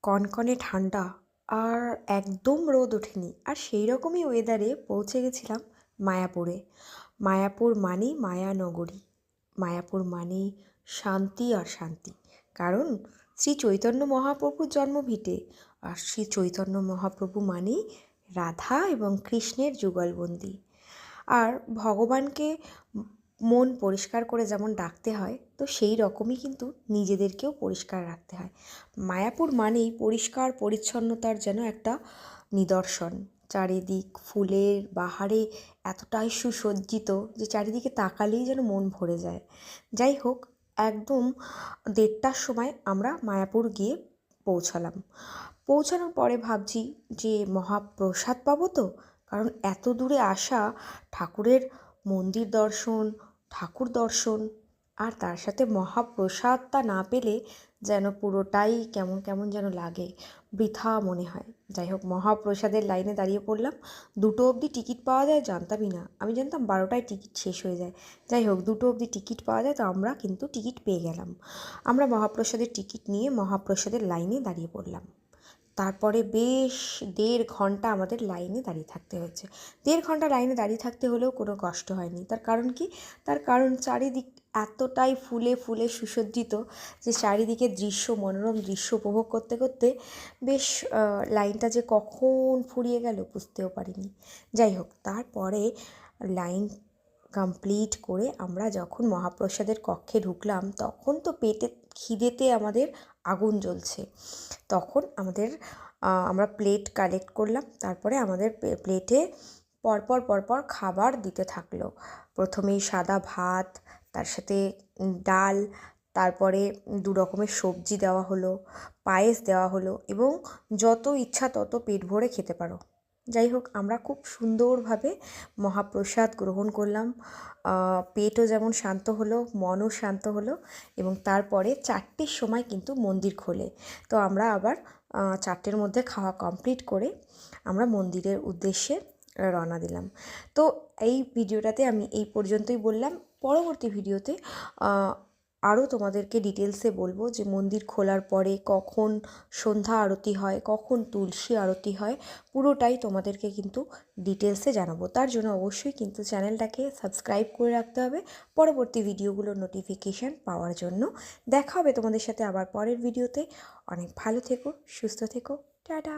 কনকনে ঠান্ডা আর একদম রোদ ওঠেনি, আর সেই রকমই ওয়েদারে পৌঁছে গেছিলাম মায়াপুরে। মায়াপুর মানেই মায়ানগরী, মায়াপুর মানেই শান্তি আর শান্তি। কারণ শ্রী চৈতন্য মহাপ্রভুর জন্মভিটে, আর শ্রী চৈতন্য মহাপ্রভু মানেই রাধা এবং কৃষ্ণের যুগলবন্দি। আর ভগবানকে মন পরিষ্কার করে যেমন ডাকতে হয়, তো সেই রকমই কিন্তু নিজেদেরকেও পরিষ্কার রাখতে হয়। মায়াপুর মানেই পরিষ্কার পরিচ্ছন্নতার যেন একটা নিদর্শন। চারিদিক ফুলের বাহারে এতটাই সুসজ্জিত যে চারিদিকে তাকালেই যেন মন ভরে যায়। যাই হোক, একদম 1:30টার সময় আমরা মায়াপুর গিয়ে পৌঁছালাম। পৌঁছানোর পরে ভাবছি যে মহাপ্রসাদ পাবো তো, কারণ এত দূরে আসা, ঠাকুরের মন্দির দর্শন, ঠাকুর দর্শন, আর তার সাথে মহাপ্রসাদটা না পেলে যেন পুরোটাই কেমন কেমন যেন লাগে, বৃথা মনে হয়। যাই হোক, মহাপ্রসাদের লাইনে দাঁড়িয়ে পড়লাম। 2টো অবধি টিকিট পাওয়া যায় জানতামই না, আমি জানতাম 12টায় টিকিট শেষ হয়ে যায়। যাই হোক, 2টো অবধি টিকিট পাওয়া যায়, তো আমরা কিন্তু টিকিট পেয়ে গেলাম। আমরা মহাপ্রসাদের টিকিট নিয়ে মহাপ্রসাদের লাইনে দাঁড়িয়ে পড়লাম। তারপরে বেশ 1.5 ঘন্টা আমাদের লাইনে দাঁড়িয়ে থাকতে হয়েছে। 1.5 ঘন্টা লাইনে দাঁড়িয়ে থাকতে হলেও কোনো কষ্ট হয়নি। তার কারণ কি? তার কারণ চারিদিক এতটাই ফুলে ফুলে সুসজ্জিত যে চারিদিকে দৃশ্য, মনোরম দৃশ্য উপভোগ করতে করতে বেশ লাইনটা যে কখন ফুরিয়ে গেল বুঝতেও পারিনি। যাই হোক, তারপরে লাইন কমপ্লিট করে আমরা যখন মহাপ্রসাদের কক্ষে ঢুকলাম, তখন তো পেটে খিদেতে আমাদের আগুন জ্বলছে। তখন আমরা প্লেট কালেক্ট করলাম। তারপরে আমাদের প্লেটে পরপর পরপর খাবার দিতে থাকলো। প্রথমেই সাদা ভাত, তার সাথে ডাল, তারপরে 2 রকমের সবজি দেওয়া হলো, পায়েস দেওয়া হলো, এবং যত ইচ্ছা তত পেট ভরে খেতে পারো। যাই হোক, আমরা খুব সুন্দরভাবে মহাপ্রসাদ গ্রহণ করলাম। পেটও যেমন শান্ত হলো, মনও শান্ত হলো। এবং তারপরে 4টের সময় কিন্তু মন্দির খোলে। তো আমরা আবার 4টের মধ্যে খাওয়া কমপ্লিট করে আমরা মন্দিরের উদ্দেশ্যে রওনা দিলাম। তো এই ভিডিওটাতে আমি এই পর্যন্তই বললাম। পরবর্তী ভিডিওতে আরও তোমাদেরকে ডিটেলসে বলবো যে মন্দির খোলার পরে কখন সন্ধ্যা আরতি হয়, কখন তুলসী আরতি হয়, পুরোটাই তোমাদেরকে কিন্তু ডিটেলসে জানাবো। তার জন্য অবশ্যই কিন্তু চ্যানেলটাকে সাবস্ক্রাইব করে রাখতে হবে পরবর্তী ভিডিওগুলোর নোটিফিকেশান পাওয়ার জন্য। দেখা হবে তোমাদের সাথে আবার পরের ভিডিওতে। অনেক ভালো থেকো, সুস্থ থেকো, টাটা।